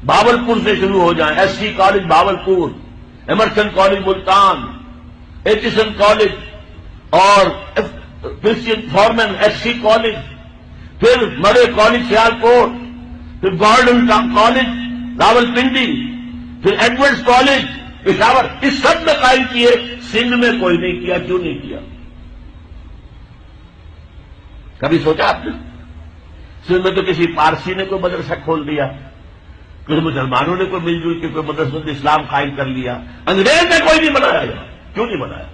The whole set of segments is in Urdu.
بھاولپور سے شروع ہو جائیں، S C college Bahawalpur, Emerson college Multan, Aitchison college اور Christian Forman S C college, پھر مرے کالج سیالکوٹ، پھر گارڈن کالج راولپنڈی، پھر ایڈورڈز کالج پشاور، اس سب میں قائم کیے، سندھ میں کوئی نہیں کیا۔ کیوں نہیں کیا؟ کبھی سوچا آپ نے؟ سندھ میں تو کسی پارسی نے کوئی مدرسہ کھول دیا، کچھ مسلمانوں نے کوئی مل جل کے کوئی مدرسۃ اسلام قائم کر لیا، انگریز نے کوئی نہیں بنایا۔ کیوں نہیں بنایا؟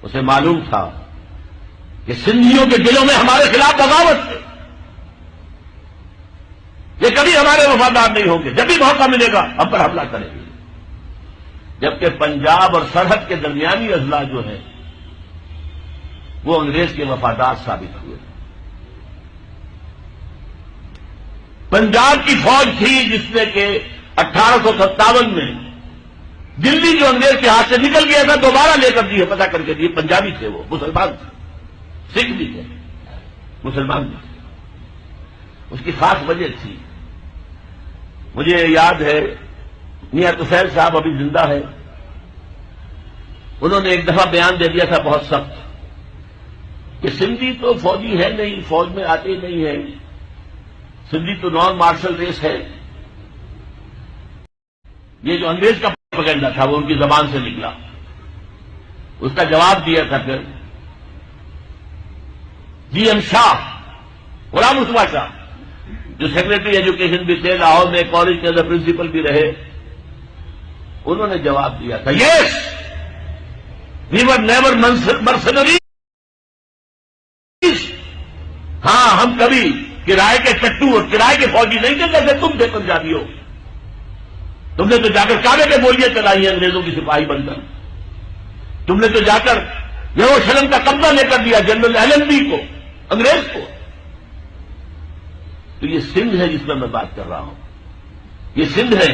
اسے معلوم تھا کہ سندھیوں کے دلوں میں ہمارے خلاف بغاوت ہے، یہ کبھی ہمارے وفادار نہیں ہوں گے، جب بھی موقع ملے گا ہم پر حملہ کریں گے۔ جبکہ پنجاب اور سرحد کے درمیانی اضلاع جو ہیں وہ انگریز کے وفادار ثابت ہوئے۔ پنجاب کی فوج تھی جس نے کہ 1857 میں دلی جو انگریز کے ہاتھ سے نکل گیا تھا دوبارہ لے کر دیے، پتہ کر کے دیے، پنجابی تھے، وہ مسلمان تھے، سکھ بھی تھے، مسلمان بھی تھے۔ اس کی خاص وجہ تھی، مجھے یاد ہے میاں طفیل صاحب ابھی زندہ ہے، انہوں نے ایک دفعہ بیان دے دیا تھا بہت سخت کہ سندھی تو فوجی ہے نہیں، فوج میں آتے نہیں ہے، سندھی تو نان مارشل ریس ہے۔ یہ جو انگریز کا پروپیگنڈا تھا وہ ان کی زبان سے نکلا۔ اس کا جواب دیا تھا پھر جی ایم شاہ، غلام مصطفیٰ شاہ، جو سیکرٹری ایجوکیشن بھی تھے، لاہور میں کالج کے اندر پرنسپل بھی رہے، انہوں نے جواب دیا تھا یس وی ور نیور مرسنریز، ہاں ہم کبھی کرائے کے ٹٹو اور کرائے کے فوجی نہیں تھے جیسے تم تھے پنجابیوں، تم نے تو جا کر کعبے پہ گولیاں چلائی ہیں انگریزوں کی سپاہی بن کر، تم نے تو جا کر یروشلم کا قبضہ لے کر دیا جنرل ایلنبی کو، انگریز کو۔ تو یہ سندھ ہے جس میں میں بات کر رہا ہوں، یہ سندھ ہے